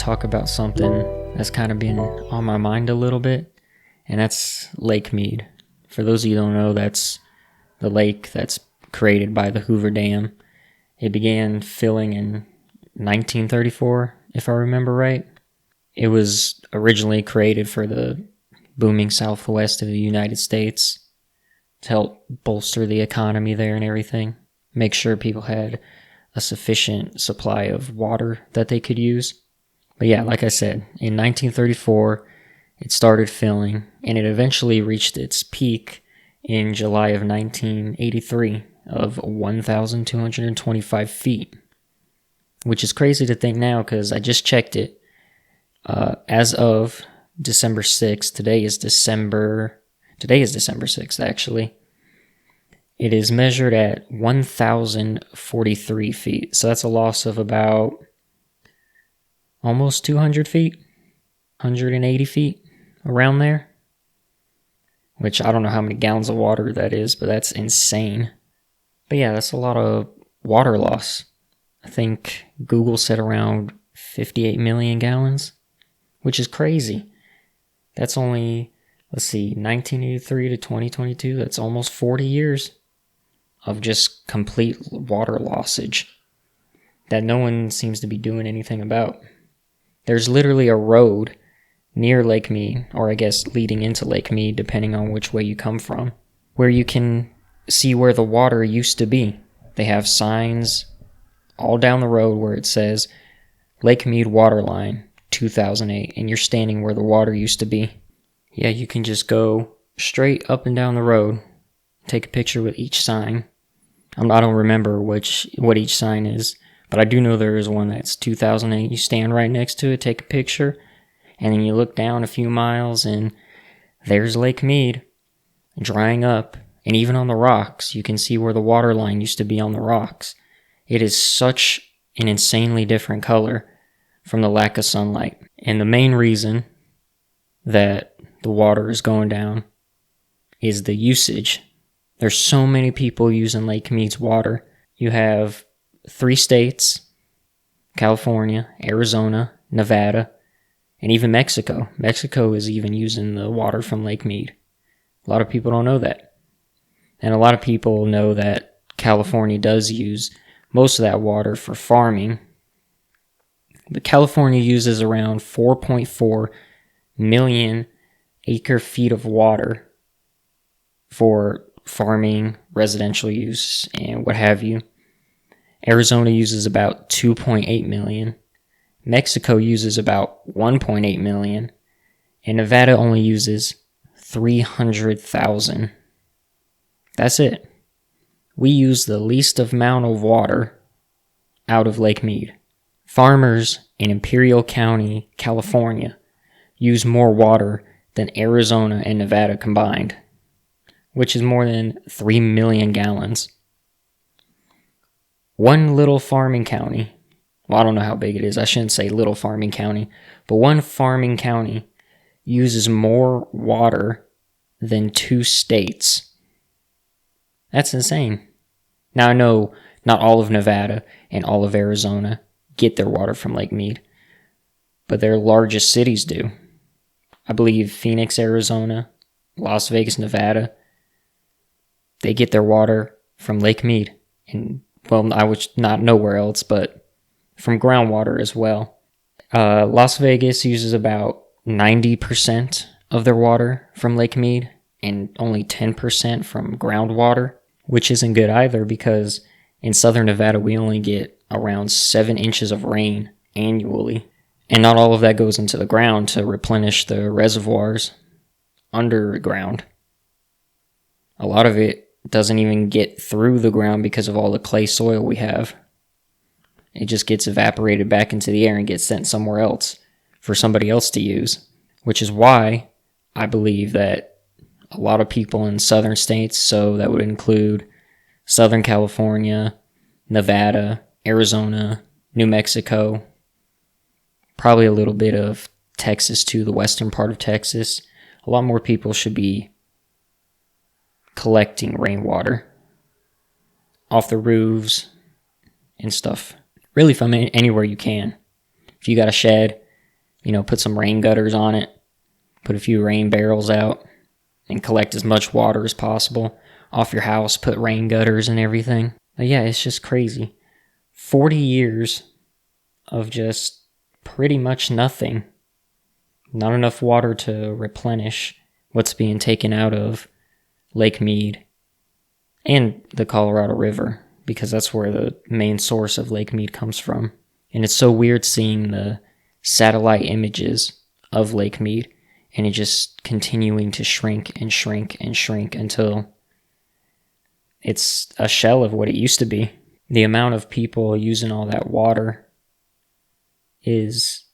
talk about something that's kind of been on my mind a little bit, and that's Lake Mead. For those of you who don't know, that's the lake that's created by the Hoover Dam. It began filling in 1934, if I remember right. It was originally created for the booming southwest of the United States to help bolster the economy there and everything. Make sure people had a sufficient supply of water that they could use. But yeah, like I said, in 1934, it started filling, and it eventually reached its peak in July of 1983 of 1,225 feet, which is crazy to think now because I just checked it. As of December 6th, today is December 6th actually. It is measured at 1,043 feet. So that's a loss of about almost 200 feet, 180 feet, around there. Which I don't know how many gallons of water that is, but that's insane. But yeah, that's a lot of water loss. I think Google said around 58 million gallons, which is crazy. That's only, 1983 to 2022. That's almost 40 years of just complete water lossage that no one seems to be doing anything about. There's literally a road near Lake Mead, or I guess leading into Lake Mead, depending on which way you come from, where you can see where the water used to be. They have signs all down the road where it says Lake Mead water line 2008, and you're standing where the water used to be. Yeah, you can just go straight up and down the road, take a picture with each sign. I don't remember what each sign is, but I do know there is one that's 2008. You stand right next to it, take a picture, and then you look down a few miles, and there's Lake Mead drying up. And even on the rocks, you can see where the water line used to be on the rocks. It is such an insanely different color from the lack of sunlight. And the main reason that the water is going down is the usage. There's so many people using Lake Mead's water. You have 3 states, California, Arizona, Nevada, and even Mexico. Mexico is even using the water from Lake Mead. A lot of people don't know that. And a lot of people know that California does use most of that water for farming. But California uses around 4.4 million acre feet of water for farming, residential use, and what have you. Arizona uses about 2.8 million. Mexico uses about 1.8 million. And Nevada only uses 300,000. That's it. We use the least amount of water out of Lake Mead. Farmers in Imperial County, California, use more water than Arizona and Nevada combined, which is more than 3 million gallons. One little farming county, well, I don't know how big it is, I shouldn't say little farming county, but one farming county uses more water than 2 states. That's insane. Now, I know not all of Nevada and all of Arizona get their water from Lake Mead, but their largest cities do. I believe Phoenix, Arizona, Las Vegas, Nevada, they get their water from Lake Mead. And, well, I would not nowhere else, but from groundwater as well. Las Vegas uses about 90% of their water from Lake Mead and only 10% from groundwater, which isn't good either because in southern Nevada we only get around 7 inches of rain annually. And not all of that goes into the ground to replenish the reservoirs underground. A lot of it doesn't even get through the ground because of all the clay soil we have. It just gets evaporated back into the air and gets sent somewhere else for somebody else to use. Which is why I believe that a lot of people in southern states, so that would include Southern California, Nevada, Arizona, New Mexico, probably a little bit of Texas too, the western part of Texas. A lot more people should be collecting rainwater off the roofs and stuff. Really from anywhere you can. If you got a shed, Put some rain gutters on it, put a few rain barrels out, and collect as much water as possible off your house, put rain gutters and everything. But yeah, it's just crazy. 40 years of just pretty much nothing. Not enough water to replenish what's being taken out of Lake Mead and the Colorado River, because that's where the main source of Lake Mead comes from. And it's so weird seeing the satellite images of Lake Mead and it just continuing to shrink and shrink and shrink until it's a shell of what it used to be. The amount of people using all that water is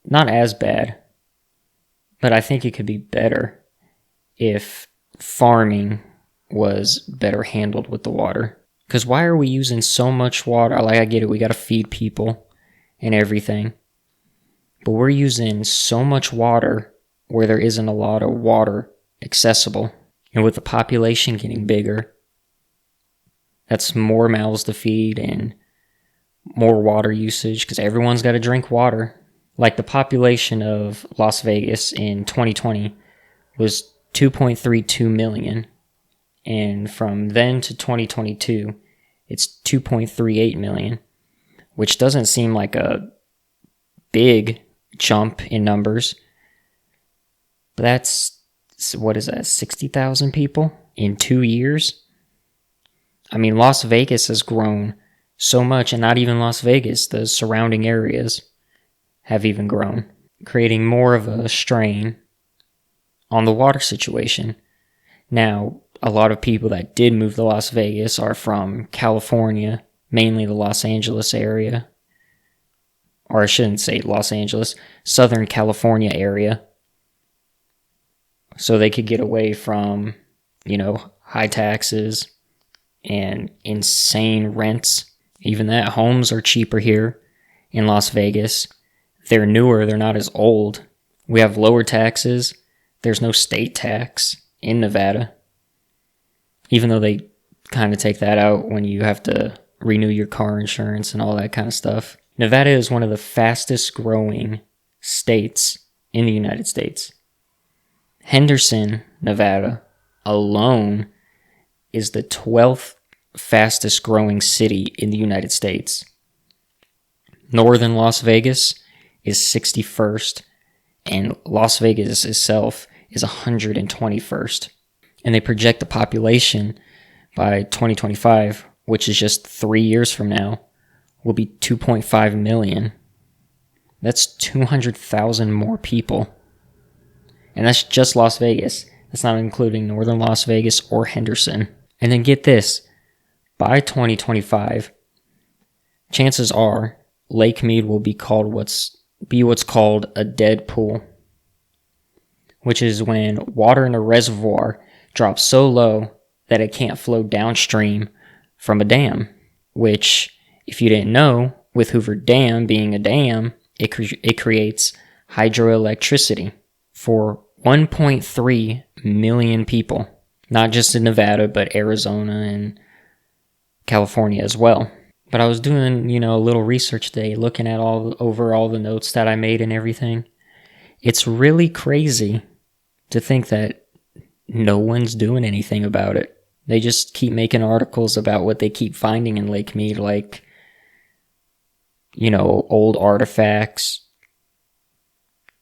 not as bad, but I think it could be better if farming was better handled with the water. Because why are we using so much water? Like, I get it, we gotta feed people and everything, but we're using so much water where there isn't a lot of water accessible. And with the population getting bigger, that's more mouths to feed and more water usage, because everyone's got to drink water. Like, the population of Las Vegas in 2020 was 2.32 million. And from then to 2022, it's 2.38 million, which doesn't seem like a big jump in numbers. But that's, what is that, 60,000 people in 2 years? I mean, Las Vegas has grown so much, and not even Las Vegas, the surrounding areas have even grown, creating more of a strain on the water situation. Now, a lot of people that did move to Las Vegas are from California, mainly the Los Angeles area. Or I shouldn't say Los Angeles, Southern California area. So they could get away from, high taxes and insane rents. Even that, homes are cheaper here in Las Vegas. They're newer, they're not as old. We have lower taxes. There's no state tax in Nevada. Even though they kind of take that out when you have to renew your car insurance and all that kind of stuff. Nevada is one of the fastest growing states in the United States. Henderson, Nevada alone is the 12th fastest growing city in the United States. Northern Las Vegas is 61st, and Las Vegas itself is 121st. And they project the population by 2025, which is just 3 years from now, will be 2.5 million. That's 200,000 more people. And that's just Las Vegas. That's not including Northern Las Vegas or Henderson. And then get this, by 2025, chances are Lake Mead will be what's called a dead pool, which is when water in a reservoir drops so low that it can't flow downstream from a dam, which, if you didn't know, with Hoover Dam being a dam, it creates hydroelectricity for 1.3 million people, not just in Nevada, but Arizona and California as well. But I was doing, a little research today, looking at over all the notes that I made and everything. It's really crazy to think that no one's doing anything about it. They just keep making articles about what they keep finding in Lake Mead, like, old artifacts,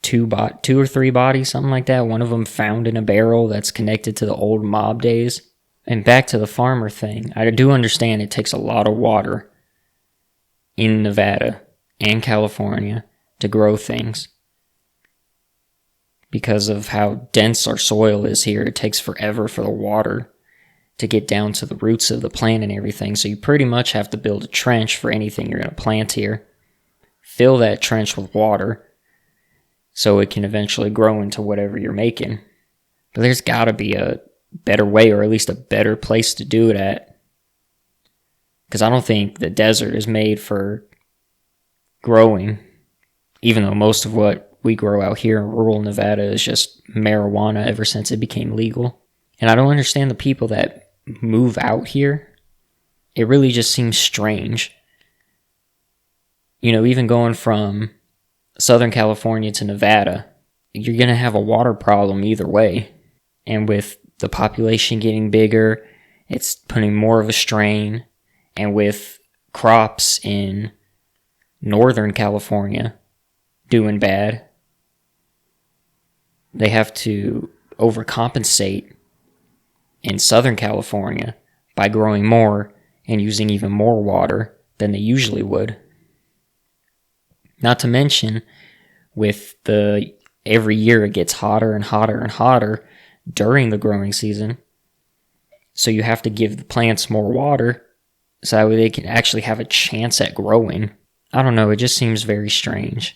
two or three bodies, something like that. One of them found in a barrel that's connected to the old mob days. And back to the farmer thing, I do understand it takes a lot of water in Nevada and California to grow things. Because of how dense our soil is here, it takes forever for the water to get down to the roots of the plant and everything. So you pretty much have to build a trench for anything you're going to plant here. Fill that trench with water so it can eventually grow into whatever you're making. But there's got to be a better way, or at least a better place to do it at. Because I don't think the desert is made for growing, even though most of what we grow out here in rural Nevada is just marijuana ever since it became legal. And I don't understand the people that move out here. It really just seems strange. Even going from Southern California to Nevada, you're going to have a water problem either way. And with the population getting bigger, it's putting more of a strain. And with crops in Northern California doing bad, they have to overcompensate in Southern California by growing more and using even more water than they usually would. Not to mention, with every year it gets hotter and hotter and hotter during the growing season, so you have to give the plants more water so that they can actually have a chance at growing. I don't know, it just seems very strange.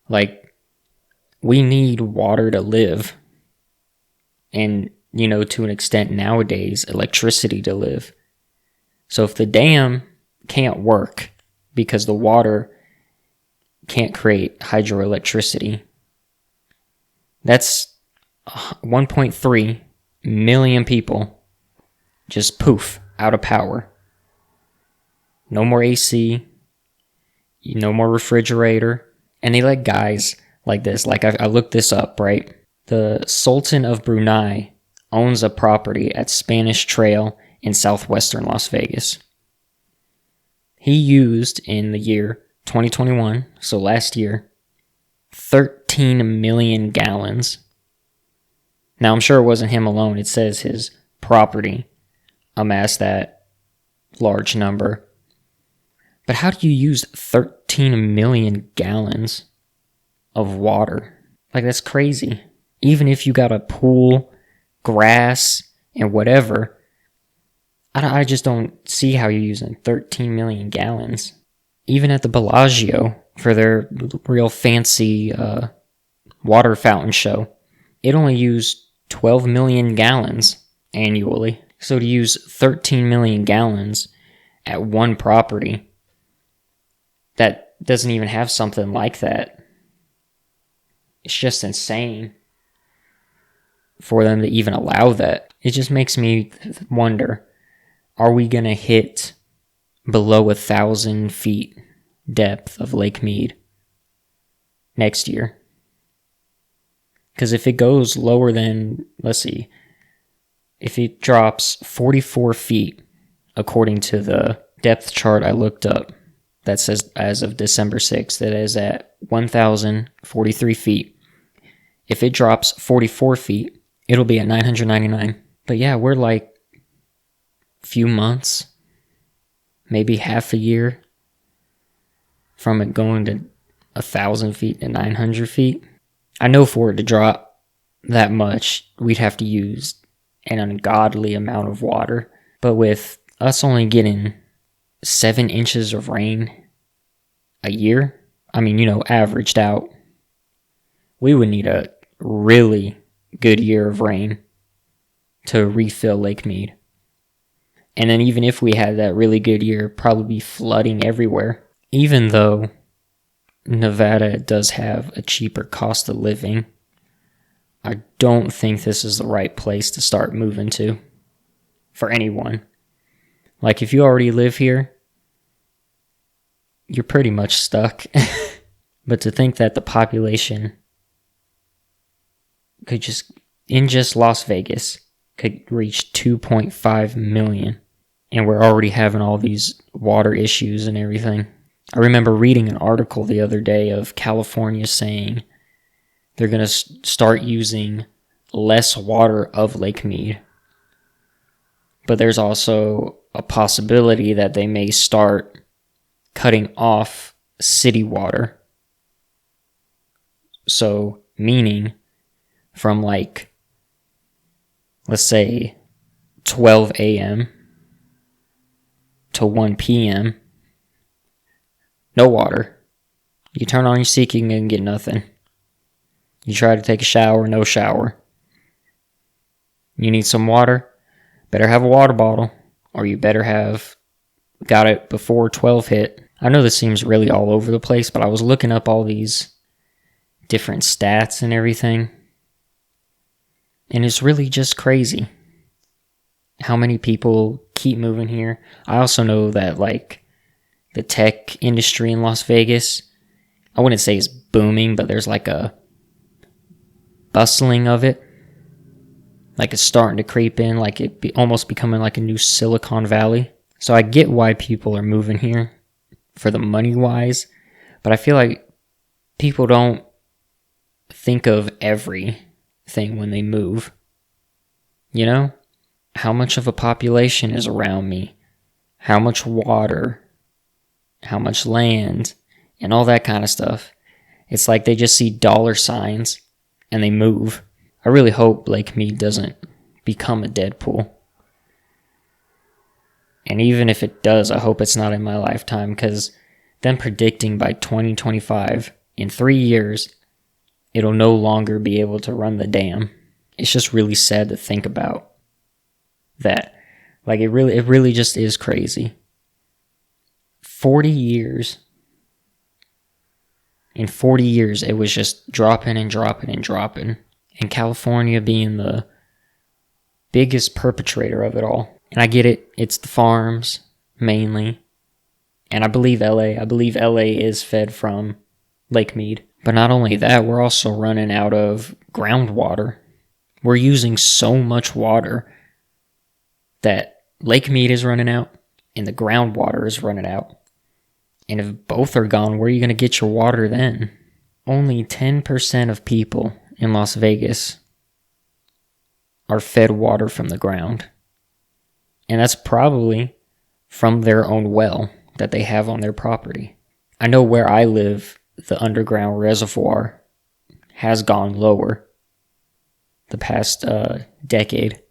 Like, we need water to live. And, to an extent nowadays, electricity to live. So if the dam can't work because the water can't create hydroelectricity, that's 1.3 million people just poof, out of power. No more AC, no more refrigerator. And they let guys like this, like I looked this up, right? The Sultan of Brunei owns a property at Spanish Trail in southwestern Las Vegas. He used, in the year 2021, so last year, 13 million gallons. Now, I'm sure it wasn't him alone. It says his property amassed that large number. But how do you use 13 million gallons of water? Like, that's crazy. Even if you got a pool, grass, and whatever, I just don't see how you're using 13 million gallons. Even at the Bellagio, for their real fancy water fountain show, it only used 12 million gallons annually. So to use 13 million gallons at one property that doesn't even have something like that, it's just insane for them to even allow that. It just makes me wonder, are we going to hit below 1,000 feet depth of Lake Mead next year? Because if it goes lower than, let's see, if it drops 44 feet, according to the depth chart I looked up, that says as of December 6th, that is at 1,043 feet. If it drops 44 feet, it'll be at 999. But yeah, we're like a few months, maybe half a year from it going to 1,000 feet to 900 feet. I know for it to drop that much, we'd have to use an ungodly amount of water. But with us only getting 7 inches of rain a year, averaged out, we would need a really good year of rain to refill Lake Mead. And then even if we had that really good year, probably be flooding everywhere. Even though Nevada does have a cheaper cost of living, I don't think this is the right place to start moving to for anyone. Like, if you already live here, you're pretty much stuck. But to think that the population could just Las Vegas, could reach 2.5 million. And we're already having all these water issues and everything. I remember reading an article the other day of California saying they're going to start using less water of Lake Mead. But there's also a possibility that they may start cutting off city water. So, meaning from like, let's say 12 a.m. to 1 p.m., no water. You turn on your sink and get nothing. You try to take a shower, no shower. You need some water? Better have a water bottle, or you better have got it before 12 hit. I know this seems really all over the place, but I was looking up all these different stats and everything, and it's really just crazy how many people keep moving here. I also know that, like, the tech industry in Las Vegas, I wouldn't say it's booming, but there's like a bustling of it. Like it's starting to creep in, like almost becoming like a new Silicon Valley. So I get why people are moving here for the money wise, but I feel like people don't think of everything when they move. You know? How much of a population is around me? How much water? How much land? And all that kind of stuff. It's like they just see dollar signs and they move. I really hope Lake Mead doesn't become a dead pool. And even if it does, I hope it's not in my lifetime, because them predicting by 2025, in 3 years, it'll no longer be able to run the dam. It's just really sad to think about that. Like it really just is crazy. 40 years. In 40 years, it was just dropping and dropping and dropping. And California being the biggest perpetrator of it all. And I get it, it's the farms, mainly. And I believe LA is fed from Lake Mead. But not only that, we're also running out of groundwater. We're using so much water that Lake Mead is running out and the groundwater is running out. And if both are gone, where are you going to get your water then? Only 10% of people in Las Vegas are fed water from the ground. And that's probably from their own well that they have on their property. I know where I live, the underground reservoir has gone lower the past decade.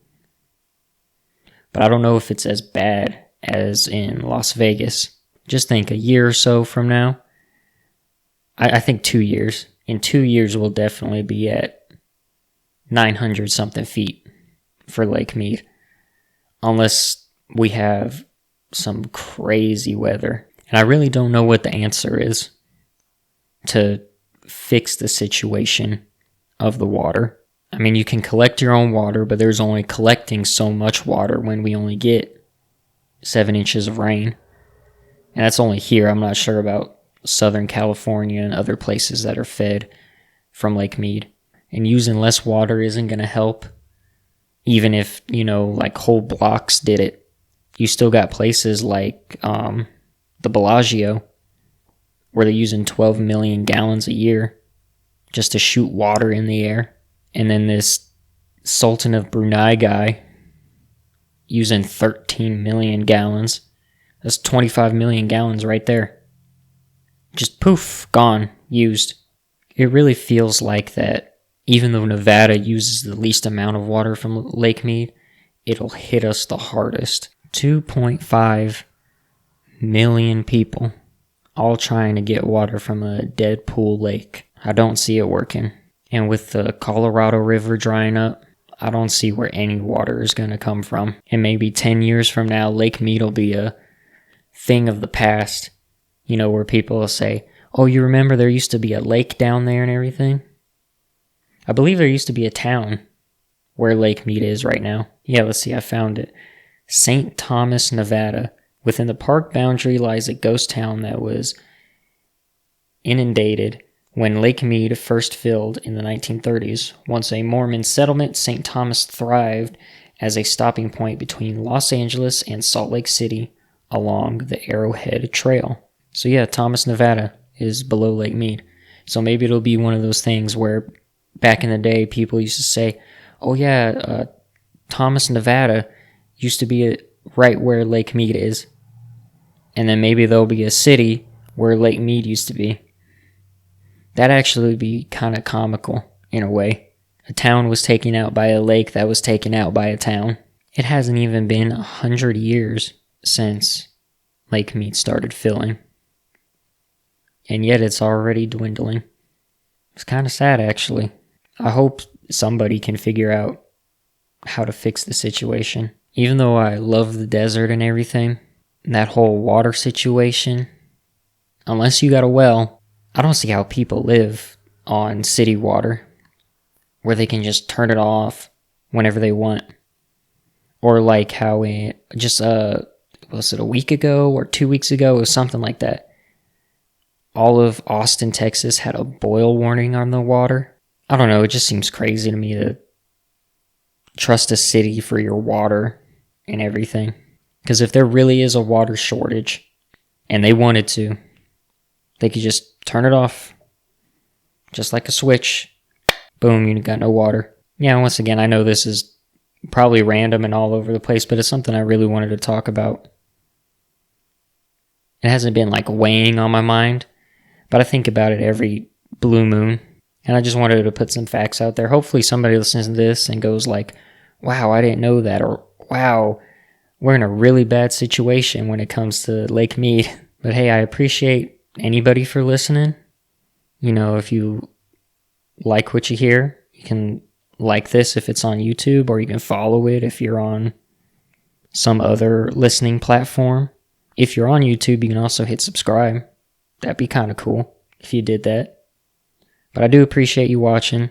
But I don't know if it's as bad as in Las Vegas. Just think, a year or so from now, I think 2 years. In 2 years, we'll definitely be at 900 something feet for Lake Mead. Unless we have some crazy weather. And I really don't know what the answer is to fix the situation of the water. I mean, you can collect your own water, but there's only collecting so much water when we only get 7 inches of rain. And that's only here. I'm not sure about Southern California and other places that are fed from Lake Mead. And using less water isn't going to help. Even if, like whole blocks did it. You still got places like the Bellagio where they're using 12 million gallons a year just to shoot water in the air. And then this Sultan of Brunei guy using 13 million gallons. That's 25 million gallons right there. Just poof, gone, used. It really feels like that even though Nevada uses the least amount of water from Lake Mead, it'll hit us the hardest. 2.5 million people all trying to get water from a dead pool lake. I don't see it working. And with the Colorado River drying up, I don't see where any water is going to come from. And maybe 10 years from now, Lake Mead will be a thing of the past. Where people will say, oh, you remember there used to be a lake down there and everything? I believe there used to be a town where Lake Mead is right now. Yeah, let's see, I found it. St. Thomas, Nevada. Within the park boundary lies a ghost town that was inundated when Lake Mead first filled in the 1930s. Once a Mormon settlement, St. Thomas thrived as a stopping point between Los Angeles and Salt Lake City along the Arrowhead Trail. So yeah, Thomas, Nevada is below Lake Mead. So maybe it'll be one of those things where back in the day, people used to say, oh yeah, Thomas, Nevada used to be right where Lake Mead is. And then maybe there'll be a city where Lake Mead used to be. That'd actually be kind of comical in a way. A town was taken out by a lake that was taken out by a town. It hasn't even been 100 years since Lake Mead started filling. And yet it's already dwindling. It's kind of sad, actually. I hope somebody can figure out how to fix the situation. Even though I love the desert and everything, that whole water situation, unless you got a well, I don't see how people live on city water where they can just turn it off whenever they want. Or like how was it a week ago or 2 weeks ago? It was something like that. all of Austin, Texas had a boil warning on the water. I don't know, it just seems crazy to me to trust a city for your water and everything. Because if there really is a water shortage, and they wanted to, they could just turn it off. Just like a switch. Boom, you got no water. Yeah, once again, I know this is probably random and all over the place, but it's something I really wanted to talk about. It hasn't been like weighing on my mind, but I think about it every blue moon. And I just wanted to put some facts out there. Hopefully somebody listens to this and goes like, wow, I didn't know that. Or, wow, we're in a really bad situation when it comes to Lake Mead. But hey, I appreciate anybody for listening. You know, if you like what you hear, you can like this if it's on YouTube, or you can follow it if you're on some other listening platform. If you're on YouTube, you can also hit subscribe. That'd be kind of cool if you did that. But I do appreciate you watching.